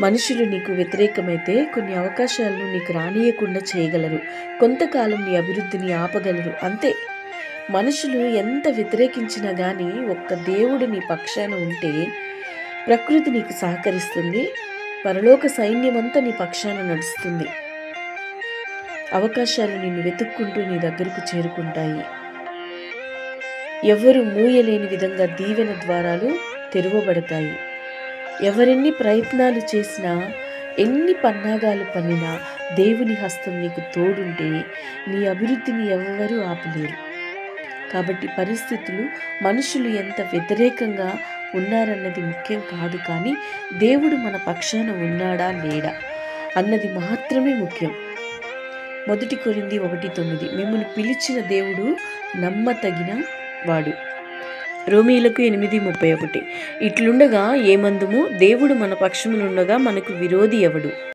మనుషులు నీకు వ్యతిరేకమైతే కొన్ని అవకాశాలను నీకు రానియకుండా చేయగలరు. కొంతకాలం నీ అభివృద్ధిని ఆపగలరు, అంతే. మనుషులు ఎంత వ్యతిరేకించినా కానీ ఒక్క దేవుడు నీ పక్షాన ఉంటే ప్రకృతి నీకు సహకరిస్తుంది. పరలోక సైన్యమంతా నీ పక్షాన నడుస్తుంది. అవకాశాలు నిన్ను వెతుక్కుంటూ నీ దగ్గరకు చేరుకుంటాయి. ఎవరు మూయలేని విధంగా దీవెన ద్వారాలు తెరవబడతాయి. ఎవరెన్ని ప్రయత్నాలు చేసినా, ఎన్ని పన్నాగాలు పన్నినా దేవుని హస్తం నీకు తోడుంటే నీ అభివృద్ధిని ఎవ్వరూ ఆపలేరు. కాబట్టి పరిస్థితులు, మనుషులు ఎంత వ్యతిరేకంగా ఉన్నారన్నది ముఖ్యం కాదు, కానీ దేవుడు మన పక్షాన ఉన్నాడా లేడా అన్నది మాత్రమే ముఖ్యం. 1 కొరింథీ 1:9 మిమ్మల్ని పిలిచిన దేవుడు నమ్మతగిన వాడు. రోమీయులకు 8:31 ఇట్లుండగా ఏమందుము, దేవుడు మన పక్షమునుండగా మనకు విరోధి ఎవడు?